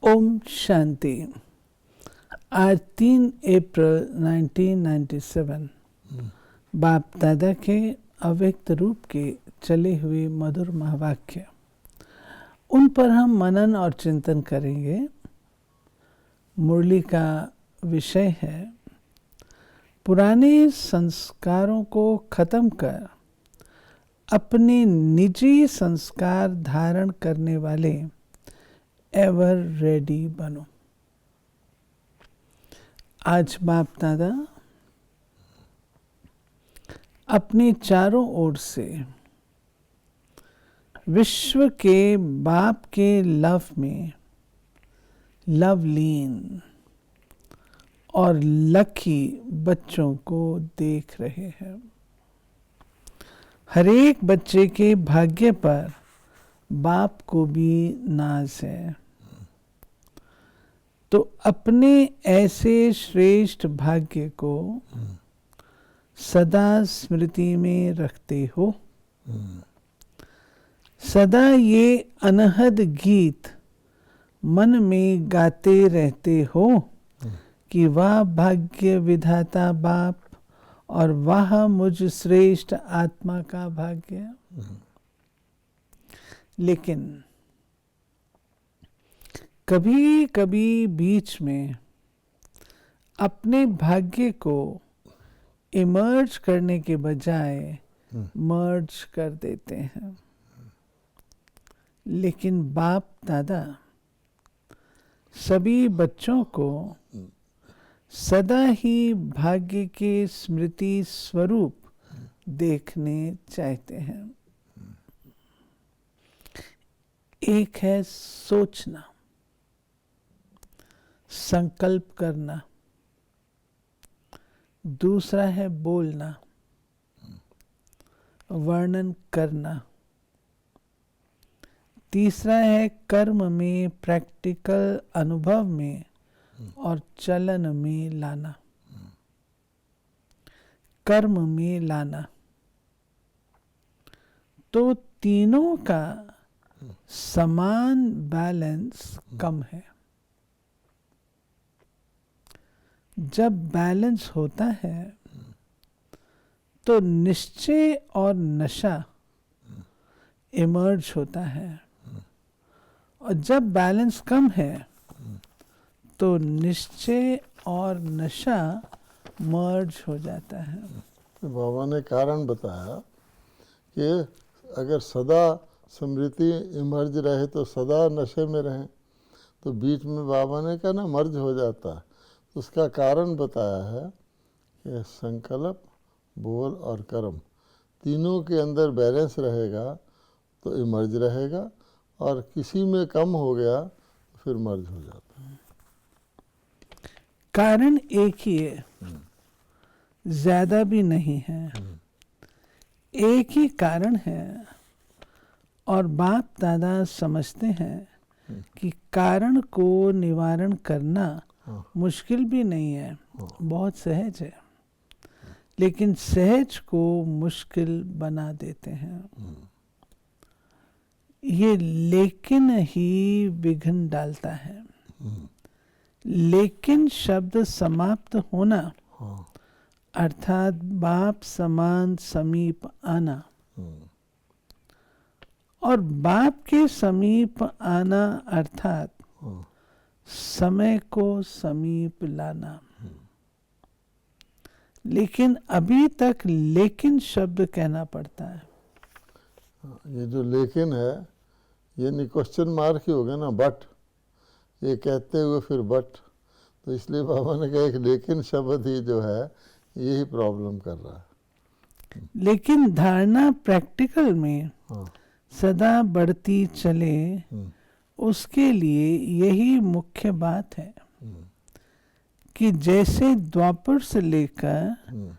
ओम शांति। आज 3 अप्रैल 1997 बाप दादा के अव्यक्त रूप के चले हुए मधुर महावाक्य, उन पर हम मनन और चिंतन करेंगे। मुरली का विषय है पुराने संस्कारों को खत्म कर अपने निजी संस्कार धारण करने वाले एवर रेडी बनो। आज बाप दादा अपने चारों ओर से विश्व के बाप के लव में लवलीन और लकी बच्चों को देख रहे हैं। हर एक बच्चे के भाग्य पर बाप को भी नाज है, तो अपने ऐसे श्रेष्ठ भाग्य को सदा स्मृति में रखते हो। सदा ये अनहद गीत मन में गाते रहते हो कि वाह भाग्य विधाता बाप और वाह मुझ श्रेष्ठ आत्मा का भाग्य। लेकिन कभी कभी बीच में अपने भाग्य को इमर्ज करने के बजाय मर्ज कर देते हैं। लेकिन बाप दादा सभी बच्चों को सदा ही भाग्य के स्मृति स्वरूप देखने चाहते हैं। एक है सोचना, संकल्प करना, दूसरा है बोलना, वर्णन करना, तीसरा है कर्म में, प्रैक्टिकल अनुभव में और चलन में लाना। कर्म में लाना, तो तीनों का समान बैलेंस कम है। जब बैलेंस होता है तो निश्चय और नशा इमर्ज होता है, और जब बैलेंस कम है तो निश्चय और नशा मर्ज हो जाता है। तो बाबा ने कारण बताया कि अगर सदा स्मृति इमर्ज रहे तो सदा नशे में रहें, तो बीच में बाबा ने कहा ना मर्ज हो जाता है। उसका कारण बताया है कि संकल्प, बोल और कर्म तीनों के अंदर बैलेंस रहेगा तो इमर्ज रहेगा, और किसी में कम हो गया तो फिर मर्ज हो जाता है। कारण एक ही है, ज्यादा भी नहीं है, एक ही कारण है। और बाप दादा समझते हैं कि कारण को निवारण करना मुश्किल भी नहीं है, बहुत सहज है, लेकिन सहज को मुश्किल बना देते हैं। ये लेकिन ही विघ्न डालता है। लेकिन शब्द समाप्त होना अर्थात बाप समान समीप आना, और बाप के समीप आना अर्थात समय को समीप लाना। लेकिन अभी तक लेकिन शब्द कहना पड़ता है। ये जो लेकिन है ये नहीं क्वेश्चन मार्क ही हो गया ना, बट ये कहते हुए फिर बट, तो इसलिए बाबा ने कहा एक लेकिन शब्द ही जो है यही प्रॉब्लम कर रहा है। लेकिन धारणा प्रैक्टिकल में सदा बढ़ती चले, उसके लिए यही मुख्य बात है कि जैसे द्वापर से लेकर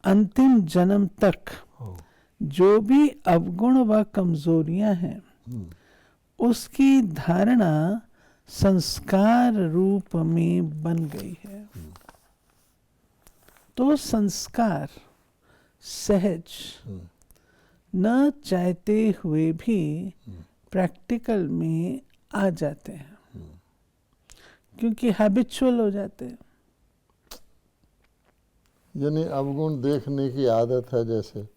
अंतिम जन्म तक जो भी अवगुण व कमजोरियां हैं उसकी धारणा संस्कार रूप में बन गई है। तो संस्कार सहज न चाहते हुए भी प्रैक्टिकल में आ जाते हैं। क्योंकि हैबिचुअल हो जाते हैं। यानी अवगुण देखने की आदत है, जैसे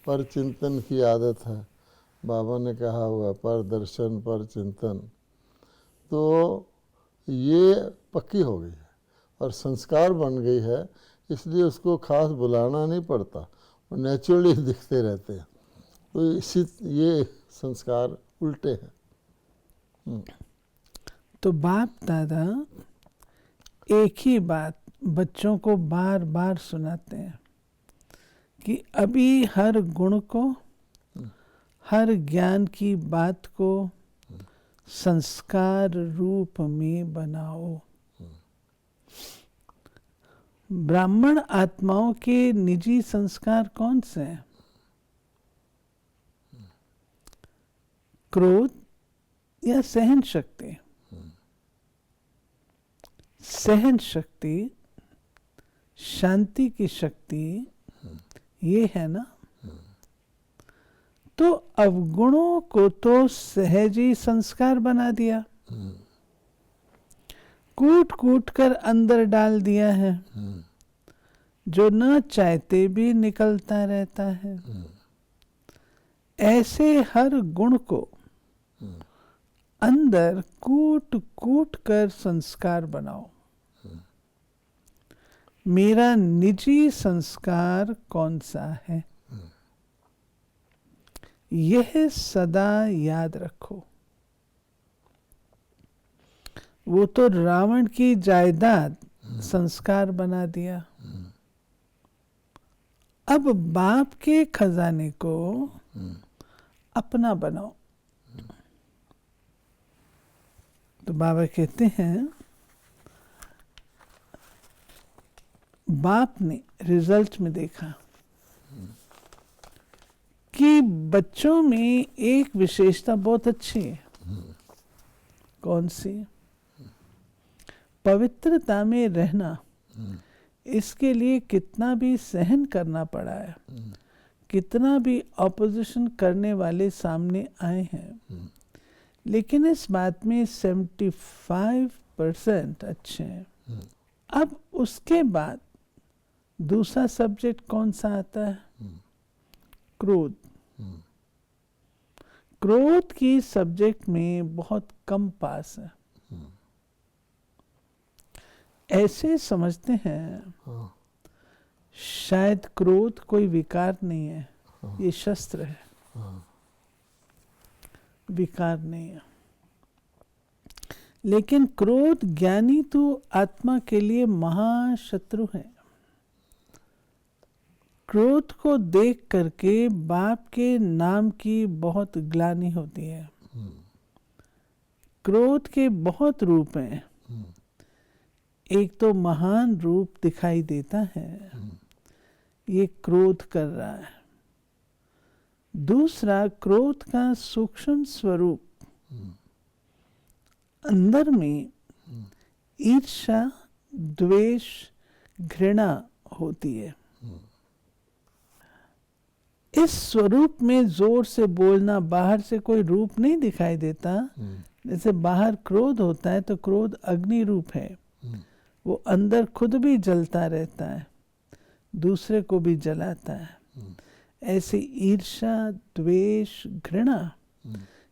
पर चिंतन की आदत है, बाबा ने कहा हुआ पर दर्शन पर चिंतन, तो ये पक्की हो गई है और संस्कार बन गई है, इसलिए उसको खास बुलाना नहीं पड़ता, वो नेचुरली दिखते रहते हैं। तो इसी ये संस्कार उल्टे हैं। तो बाप दादा एक ही बात बच्चों को बार बार सुनाते हैं कि अभी हर गुण को, हर ज्ञान की बात को संस्कार रूप में बनाओ। ब्राह्मण आत्माओं के निजी संस्कार कौन से हैं? क्रोध या सहन शक्ति? सहन शक्ति, शांति की शक्ति, ये है ना। तो अवगुणों को तो सहज ही संस्कार बना दिया, कूट कूट कर अंदर डाल दिया है, जो न चाहते भी निकलता रहता है। ऐसे हर गुण को अंदर कूट कूट कर संस्कार बनाओ। मेरा निजी संस्कार कौन सा है, यह सदा याद रखो। वो तो रावण की जायदाद संस्कार बना दिया, अब बाप के खजाने को अपना बनाओ। तो बाबा कहते हैं बाप ने रिजल्ट में देखा कि बच्चों में एक विशेषता बहुत अच्छी है। कौन सी? पवित्रता में रहना। इसके लिए कितना भी सहन करना पड़ा है, कितना भी ऑपोजिशन करने वाले सामने आए हैं, लेकिन इस बात में 75% अच्छे हैं। अब उसके बाद दूसरा सब्जेक्ट कौन सा आता है? क्रोध। क्रोध की सब्जेक्ट में बहुत कम पास है। ऐसे समझते हैं शायद क्रोध कोई विकार नहीं है, ये शस्त्र है, विकार नहीं है। लेकिन क्रोध ज्ञानी तो आत्मा के लिए महाशत्रु है। क्रोध को देख करके बाप के नाम की बहुत ग्लानि होती है। क्रोध के बहुत रूप हैं। एक तो महान रूप दिखाई देता है, ये क्रोध कर रहा है। दूसरा क्रोध का सूक्ष्म स्वरूप, अंदर में ईर्ष्या, द्वेष, घृणा होती है। इस स्वरूप में जोर से बोलना, बाहर से कोई रूप नहीं दिखाई देता। जैसे बाहर क्रोध होता है तो क्रोध अग्नि रूप है, वो अंदर खुद भी जलता रहता है, दूसरे को भी जलाता है। ऐसे ईर्ष्या, द्वेष, घृणा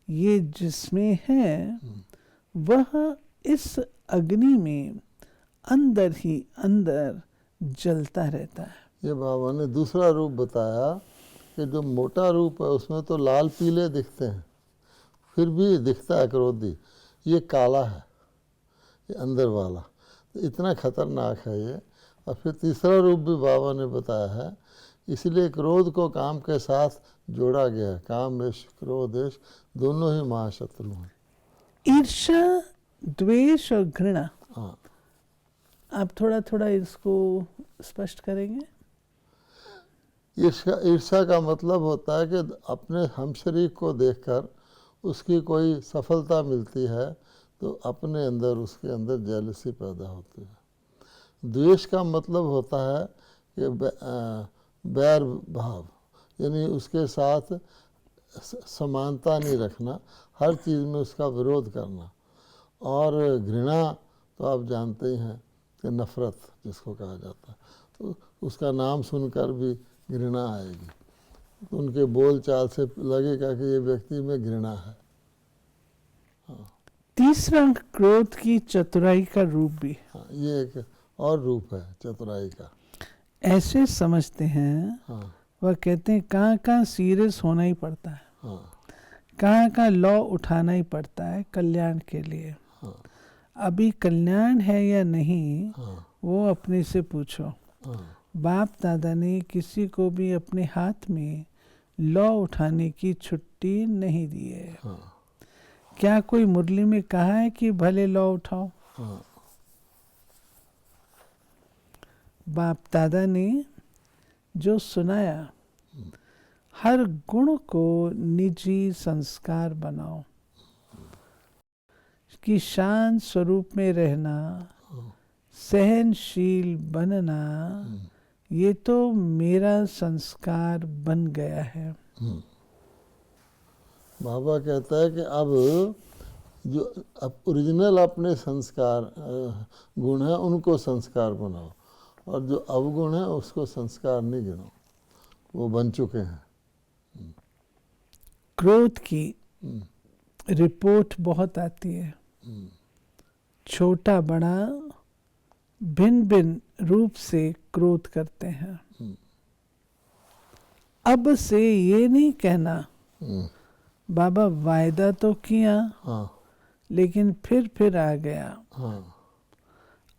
ये जिसमें है, वह इस अग्नि में अंदर ही अंदर जलता रहता है। ये बाबा ने दूसरा रूप बताया कि जो मोटा रूप है उसमें तो लाल पीले दिखते हैं, फिर भी दिखता है क्रोधी, ये काला है, ये अंदर वाला, तो इतना खतरनाक है ये। और फिर तीसरा रूप भी बाबा ने बताया है, इसलिए क्रोध को काम के साथ जोड़ा गया है। काम देश, क्रोध देश दोनों ही महाशत्रु हैं। ईर्ष्या, द्वेष और घृणा, हाँ, आप थोड़ा थोड़ा इसको स्पष्ट करेंगे? ईर्ष्या का मतलब होता है कि अपने हमशरीक को देखकर उसकी कोई सफलता मिलती है तो अपने अंदर, उसके अंदर जेलसी पैदा होती है। द्वेष का मतलब होता है कि बैर भाव, यानी उसके साथ समानता नहीं रखना, हर चीज़ में उसका विरोध करना। और घृणा तो आप जानते ही हैं कि नफ़रत जिसको कहा जाता है, तो उसका नाम सुनकर भी घृणा आएगी। तो उनके बोल चाल से लगेगा कि ये व्यक्ति में घृणा है। तीसरा क्रोध की चतुराई का रूप भी। हाँ, ये एक और रूप है चतुराई का। ऐसे समझते हैं, हाँ वह कहते हैं कहाँ कहाँ सीरियस होना ही पड़ता है, हाँ कहाँ कहाँ लॉ उठाना ही पड़ता है कल्याण के लिए। हाँ अभी कल्याण है या नहीं हाँ वो अपने से पूछो। हाँ बाप दादा ने किसी को भी अपने हाथ में लॉ उठाने की छुट्टी नहीं दी है। हाँ क्या कोई मुरली में कहा है कि भले लॉ उठाओ? हाँ बाप दादा ने जो सुनाया, हर गुण को निजी संस्कार बनाओ, कि शांत स्वरूप में रहना, सहनशील बनना, ये तो मेरा संस्कार बन गया है। बाबा कहता है कि अब जो अब ओरिजिनल अपने संस्कार गुण है उनको संस्कार बनाओ, और जो अवगुण है उसको संस्कार नहीं गिनो, वो बन चुके हैं। क्रोध की रिपोर्ट बहुत आती है, छोटा बड़ा भिन्न भिन्न रूप से क्रोध करते हैं। अब से ये नहीं कहना बाबा वायदा तो किया, हाँ लेकिन फिर आ गया। हाँ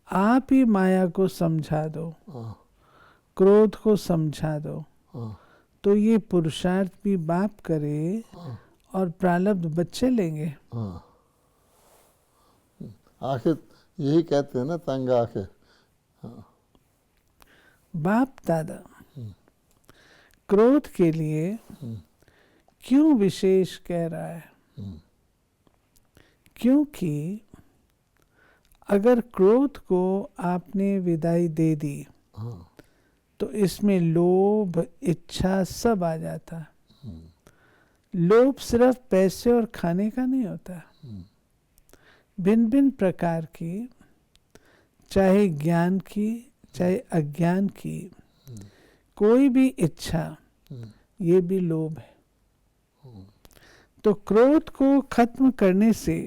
आप ही माया को समझा दो, हाँ क्रोध को समझा दो, हाँ तो ये पुरुषार्थ भी बाप करे और प्रारब्ध बच्चे लेंगे। हाँ। आखिर यही कहते हैं ना, तंग आके। बाप दादा क्रोध के लिए क्यों विशेष कह रहा है? क्योंकि अगर क्रोध को आपने विदाई दे दी तो इसमें लोभ इच्छा सब आ जाता। लोभ सिर्फ पैसे और खाने का नहीं होता, भिन्न भिन्न प्रकार की, चाहे ज्ञान की चाहे अज्ञान की, कोई भी इच्छा ये भी लोभ है। तो क्रोध को खत्म करने से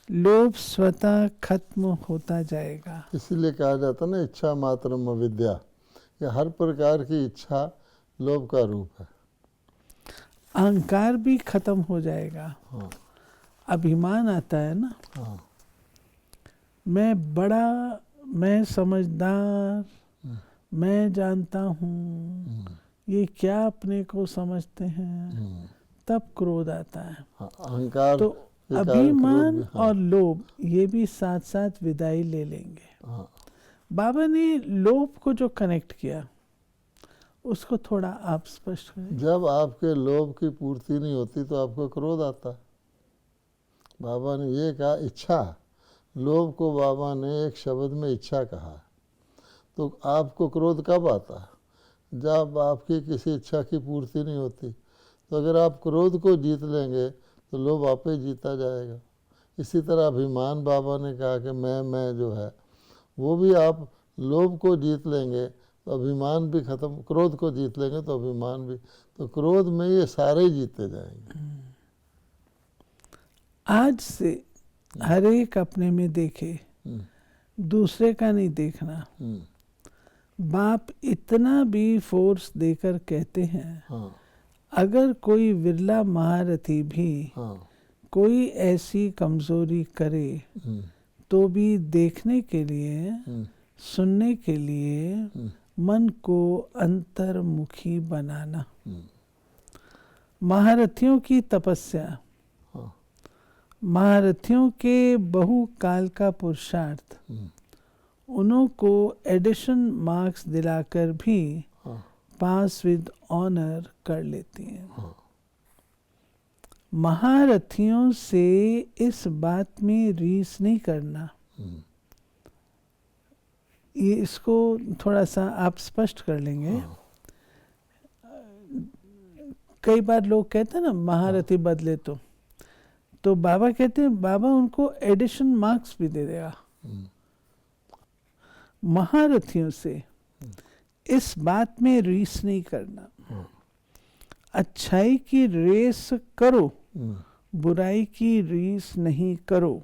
लोभ स्वतः खत्म होता जाएगा। इसीलिए कहा जाता ना, इच्छा मात्रम अविद्या, कि हर प्रकार की इच्छा लोभ का रूप है। अहंकार भी खत्म हो जाएगा। हाँ अभिमान आता है ना, हाँ मैं बड़ा, मैं समझदार, मैं जानता हूँ, ये क्या अपने को समझते हैं, तब क्रोध आता है। हाँ, अहंकार तो के कारण क्रोध अभिमान भी। हाँ और लोभ ये भी साथ साथ विदाई ले लेंगे। हाँ बाबा ने लोभ को जो कनेक्ट किया उसको थोड़ा आप स्पष्ट करें। जब आपके लोभ की पूर्ति नहीं होती तो आपको क्रोध आता है। बाबा ने ये कहा इच्छा, लोभ को बाबा ने एक शब्द में इच्छा कहा है। तो आपको क्रोध कब आता है? जब आपकी किसी इच्छा की पूर्ति नहीं होती। तो अगर आप क्रोध को जीत लेंगे तो लोभ आप ही जीता जाएगा। इसी तरह अभिमान, बाबा ने कहा कि मैं जो है, वो भी आप लोभ को जीत लेंगे तो अभिमान भी खत्म, क्रोध को जीत लेंगे तो अभिमान भी, तो क्रोध में ये सारे जीते जाएंगे। आज से हर एक अपने में देखे, दूसरे का नहीं देखना। बाप इतना भी फोर्स देकर कहते हैं, हाँ अगर कोई विरला महारथी भी हाँ कोई ऐसी कमजोरी करे तो भी देखने के लिए, सुनने के लिए मन को अंतर्मुखी बनाना। महारथियों की तपस्या, महारथियों के बहुकाल का पुरुषार्थ उन्हों को एडिशन मार्क्स दिलाकर भी पास विद ऑनर कर लेती हैं। महारथियों से इस बात में रीस नहीं करना। ये इसको थोड़ा सा आप स्पष्ट कर लेंगे। कई बार लोग कहते हैं ना महारथी बदले तो बाबा कहते हैं बाबा उनको एडिशन मार्क्स भी दे देगा। महारथियों से इस बात में रीस नहीं करना। अच्छाई की रेस करो, बुराई की रीस नहीं करो,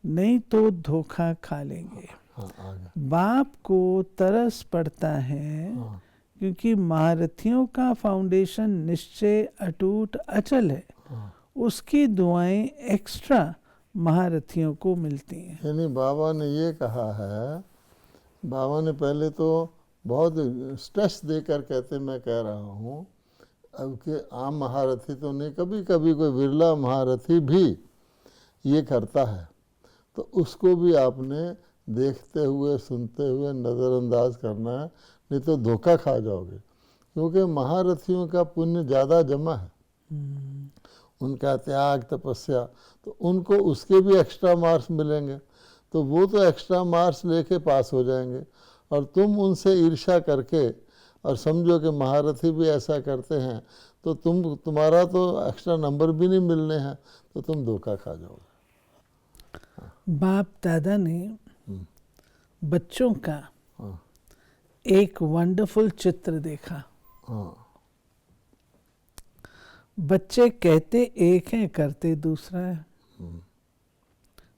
नहीं तो धोखा खा लेंगे। बाप को तरस पड़ता है क्योंकि महारथियों का फाउंडेशन निश्चय अटूट अचल है। उसकी दुआएं एक्स्ट्रा महारथियों को मिलती हैं। यानी बाबा ने ये कहा है, बाबा ने पहले तो बहुत स्ट्रेस देकर कहते मैं कह रहा हूँ, अब के आम महारथी तो नहीं, कभी कभी कोई विरला महारथी भी ये करता है, तो उसको भी आपने देखते हुए सुनते हुए नज़रअंदाज करना है, नहीं तो धोखा खा जाओगे। क्योंकि महारथियों का पुण्य ज़्यादा जमा है, उनका त्याग तपस्या, तो उनको उसके भी एक्स्ट्रा मार्क्स मिलेंगे, तो वो तो एक्स्ट्रा मार्क्स लेके पास हो जाएंगे। और तुम उनसे ईर्ष्या करके और समझो कि महारथी भी ऐसा करते हैं, तो तुम्हारा तो एक्स्ट्रा नंबर भी नहीं मिलने हैं, तो तुम धोखा खा जाओगे। बाप दादा ने बच्चों का एक वंडरफुल चित्र देखा। बच्चे कहते एक हैं, करते दूसरा है।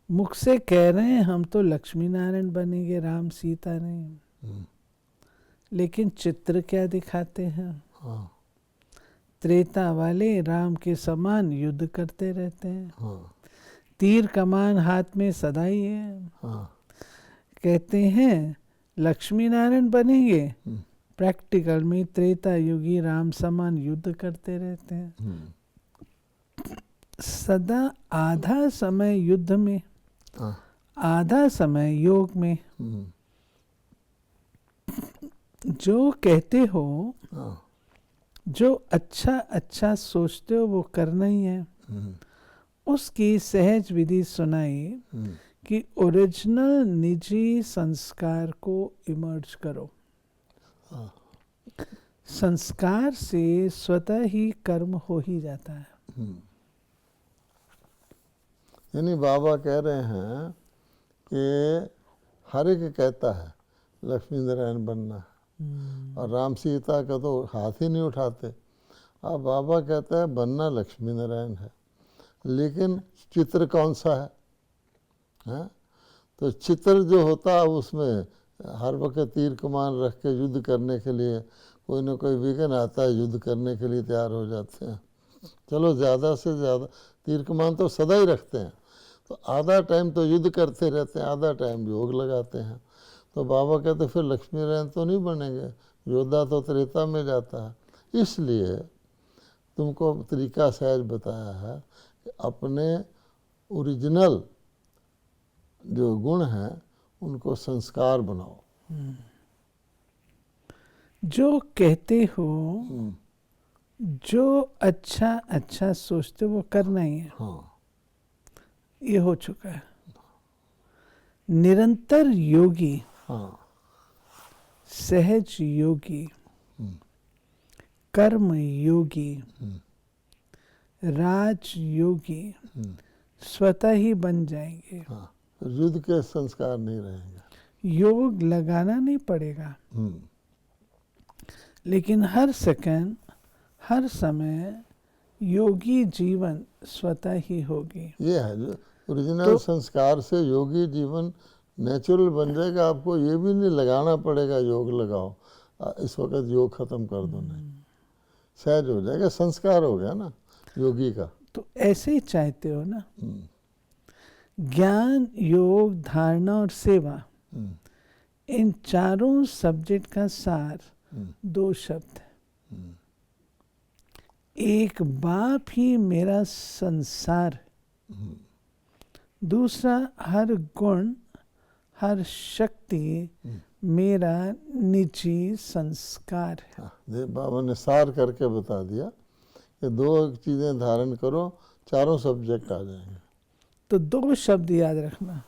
मुख से कह रहे हैं हम तो लक्ष्मी नारायण बनेंगे, राम सीता नहीं, लेकिन चित्र क्या दिखाते हैं? त्रेता वाले राम के समान युद्ध करते रहते हैं, तीर कमान हाथ में सदा ही है। कहते हैं लक्ष्मी नारायण बनेंगे, प्रैक्टिकल में त्रेता युगी राम समान युद्ध करते रहते हैं। सदा आधा समय युद्ध में, आधा समय योग में। जो कहते हो, जो अच्छा अच्छा सोचते हो वो करना ही है। उसकी सहज विधि सुनाई कि ओरिजिनल निजी संस्कार को इमर्ज करो। संस्कार से स्वतः ही कर्म हो ही जाता है। यानी बाबा कह रहे हैं कि हर एक कहता है लक्ष्मी नारायण बनना है, और राम सीता का तो हाथ ही नहीं उठाते। अब बाबा कहता है बनना लक्ष्मी नारायण है, लेकिन चित्र कौन सा है? तो चित्र जो होता है उसमें हर वक्त तीर कमान रख के युद्ध करने के लिए कोई ना कोई विघ्न आता है, युद्ध करने के लिए तैयार हो जाते हैं। चलो ज़्यादा से ज़्यादा तीर कमान तो सदा ही रखते हैं, तो आधा टाइम तो युद्ध करते रहते हैं, आधा टाइम योग लगाते हैं। तो बाबा कहते फिर लक्ष्मी नारायण तो नहीं बनेंगे, योद्धा तो त्रेता में जाता है। इसलिए तुमको तरीका सहज बताया है कि अपने ओरिजिनल जो गुण हैं उनको संस्कार बनाओ। जो कहते हो, जो अच्छा अच्छा सोचते हो वो करना ही है। ये हो चुका है। निरंतर योगी, सहज योगी, कर्म योगी, राज योगी स्वतः ही बन जाएंगे। युद्ध के संस्कार नहीं रहेंगे, योग लगाना नहीं पड़ेगा, लेकिन हर सेकंड हर समय योगी जीवन स्वतः ही होगी। ये है जो ओरिजिनल संस्कार से योगी जीवन नेचुरल बन जाएगा। आपको ये भी नहीं लगाना पड़ेगा योग लगाओ, इस वक्त योग खत्म कर दो, नहीं, सहज हो जाएगा, संस्कार हो गया ना योगी का। तो ऐसे ही चाहते हो ना। ज्ञान, योग, धारणा और सेवा, इन चारों सब्जेक्ट का सार दो शब्द है। एक बाप ही मेरा संसार है, दूसरा हर गुण हर शक्ति मेरा निजी संस्कार है। बाबा ने सार करके बता दिया कि दो चीजें धारण करो, चारों सब्जेक्ट आ जाएंगे। तो दो शब्द याद रखना,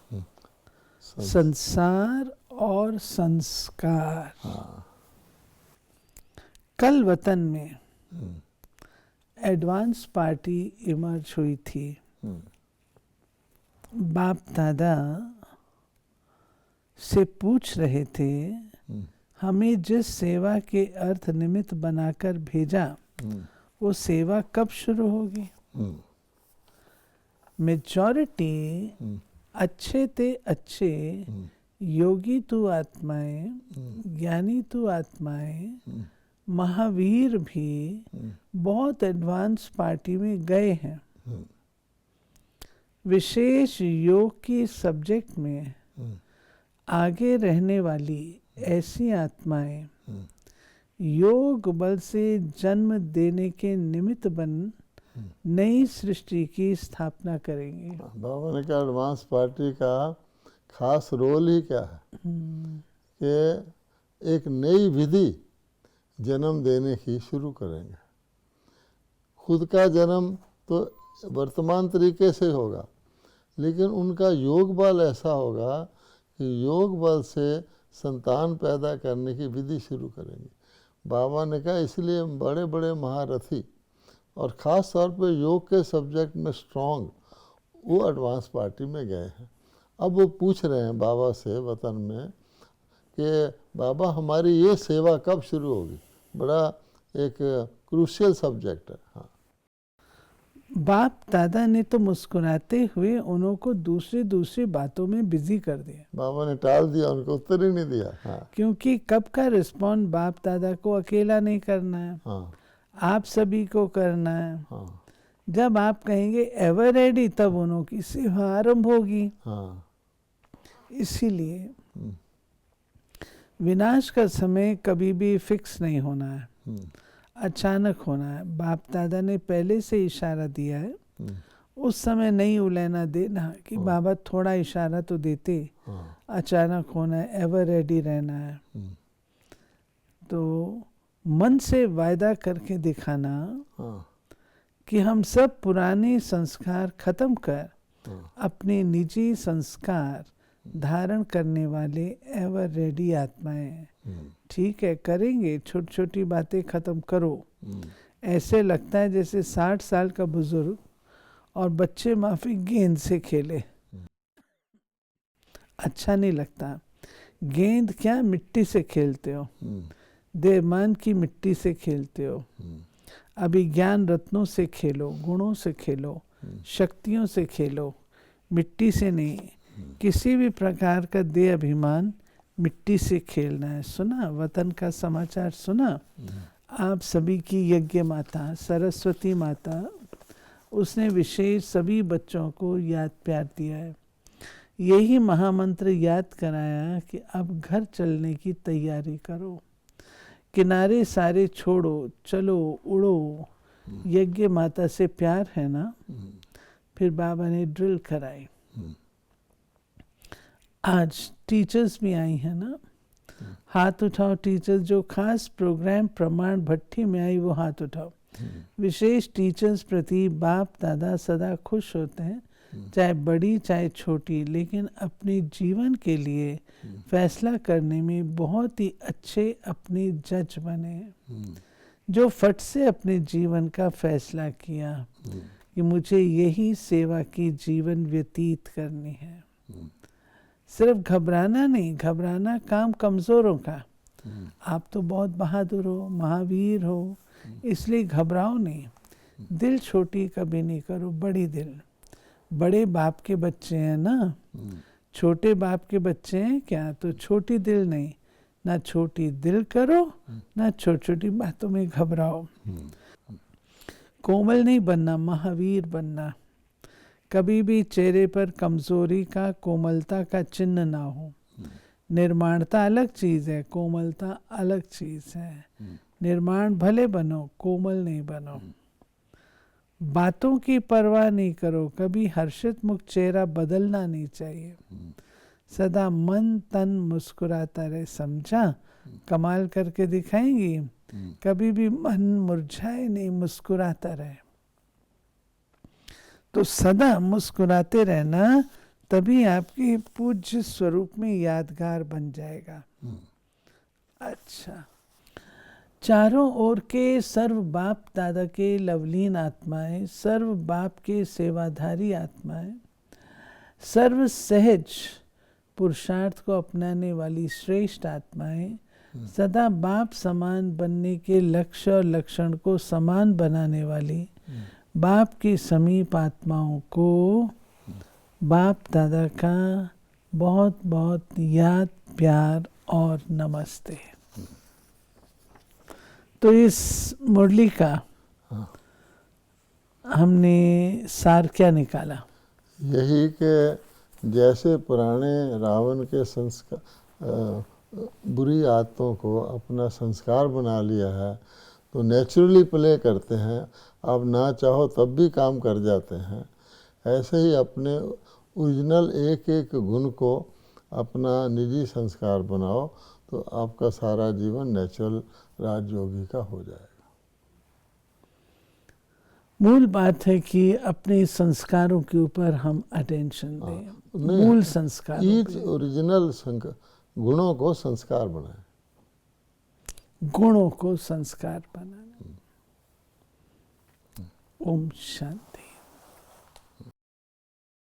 संसार और संस्कार। कल वतन में एडवांस पार्टी इमर्ज हुई थी। बाप दादा से पूछ रहे थे, हमें जिस सेवा के अर्थ निमित्त बनाकर भेजा वो सेवा कब शुरू होगी? मेजॉरिटी अच्छे ते अच्छे योगी तू आत्माएं, ज्ञानी तू आत्माएं, महावीर भी बहुत एडवांस पार्टी में गए हैं। विशेष योग की सब्जेक्ट में आगे रहने वाली ऐसी आत्माएं योग बल से जन्म देने के निमित्त बन नई सृष्टि की स्थापना करेंगे। बाबा ने कहा एडवांस पार्टी का खास रोल ही क्या है कि एक नई विधि जन्म देने की शुरू करेंगे। खुद का जन्म तो वर्तमान तरीके से होगा, लेकिन उनका योग बल ऐसा होगा कि योग बल से संतान पैदा करने की विधि शुरू करेंगे। बाबा ने कहा इसलिए बड़े बड़े महारथी और ख़ास तौर पे योग के सब्जेक्ट में स्ट्रॉन्ग वो एडवांस पार्टी में गए हैं। अब वो पूछ रहे हैं बाबा से वतन में कि बाबा हमारी ये सेवा कब शुरू होगी। बड़ा एक क्रूशियल सब्जेक्ट है। हाँ, बाप दादा ने तो मुस्कुराते हुए उनको दूसरी बातों में बिजी कर दिया। बाबा ने टाल दिया, उनको उत्तर ही नहीं दिया। हाँ, क्योंकि कब का रिस्पॉन्ड बाप दादा को अकेला नहीं करना है। हाँ, आप सभी को करना है। हाँ, जब आप कहेंगे एवर रेडी तब उनकी सेवा आरंभ होगी। हाँ, इसीलिए विनाश का समय कभी भी फिक्स नहीं होना है, अचानक होना है। बाप दादा ने पहले से इशारा दिया है, उस समय नहीं उलझना देना कि बाबा थोड़ा इशारा तो देते। अचानक होना है, एवर रेडी रहना है। तो मन से वायदा करके दिखाना कि हम सब पुराने संस्कार खत्म कर अपने निजी संस्कार धारण करने वाले एवर रेडी आत्माएं। ठीक है, करेंगे, छोटी छोटी बातें खत्म करो। ऐसे लगता है जैसे 60 साल का बुजुर्ग और बच्चे माफी गेंद से खेले। अच्छा नहीं लगता। गेंद क्या, मिट्टी से खेलते हो, देमान की मिट्टी से खेलते हो। अभी ज्ञान रत्नों से खेलो, गुणों से खेलो, शक्तियों से खेलो, मिट्टी से नहीं। किसी भी प्रकार का देह अभिमान मिट्टी से खेलना है। सुना वतन का समाचार सुना? आप सभी की यज्ञ माता सरस्वती माता, उसने विशेष सभी बच्चों को याद प्यार दिया है। यही महामंत्र याद कराया कि अब घर चलने की तैयारी करो, किनारे सारे छोड़ो, चलो उड़ो। यज्ञ माता से प्यार है ना? फिर बाबा ने ड्रिल कराई। आज टीचर्स भी आई हैं ना? हाथ उठाओ टीचर्स, जो खास प्रोग्राम प्रमाण भट्टी में आई वो हाथ उठाओ। विशेष टीचर्स प्रति बाप दादा सदा खुश होते हैं, चाहे बड़ी चाहे छोटी, लेकिन अपने जीवन के लिए फैसला करने में बहुत ही अच्छे अपने जज बने। जो फट से अपने जीवन का फैसला किया कि मुझे यही सेवा की जीवन व्यतीत करनी है। सिर्फ घबराना नहीं, घबराना काम कमजोरों का। आप तो बहुत बहादुर हो, महावीर हो, इसलिए घबराओ नहीं। दिल छोटी कभी नहीं करो, बड़ी दिल। बड़े बाप के बच्चे हैं ना, छोटे बाप के बच्चे हैं क्या? तो छोटी दिल नहीं, ना छोटी दिल करो, ना छोटी छोटी बातों में घबराओ। कोमल नहीं बनना, महावीर बनना। कभी भी चेहरे पर कमजोरी का, कोमलता का चिन्ह ना हो। निर्माणता अलग चीज है, कोमलता अलग चीज है। निर्माण भले बनो, कोमल नहीं बनो। बातों की परवाह नहीं करो, कभी हर्षित मुख चेहरा बदलना नहीं चाहिए। सदा मन तन मुस्कुराता रहे, समझा? कमाल करके दिखाएंगी। कभी भी मन मुरझाए नहीं, मुस्कुराता रहे। तो सदा मुस्कुराते रहना, तभी आपके पूज्य स्वरूप में यादगार बन जाएगा। अच्छा, चारों ओर के सर्व बाप दादा के लवलीन आत्माएं, सर्व बाप के सेवाधारी आत्माएं, सर्व सहज पुरुषार्थ को अपनाने वाली श्रेष्ठ आत्माएं सदा बाप समान बनने के लक्ष्य और लक्षण को समान बनाने वाली बाप की समीप आत्माओं को बाप दादा का बहुत बहुत याद, प्यार और नमस्ते। तो इस मुरली का हमने सार क्या निकाला? यही कि जैसे पुराने रावण के संस्कार बुरी आदतों को अपना संस्कार बना लिया है तो नेचुरली प्ले करते हैं, अब ना चाहो तब भी काम कर जाते हैं। ऐसे ही अपने ओरिजिनल एक एक गुण को अपना निजी संस्कार बनाओ तो आपका सारा जीवन नेचुरल राजयोगी का हो जाएगा। मूल बात है कि अपने संस्कारों के ऊपर हम अटेंशन दें, मूल संस्कार, ईच ओरिजिनल गुणों को संस्कार बनाए, गुणों को संस्कार बनाना। ओम शांति।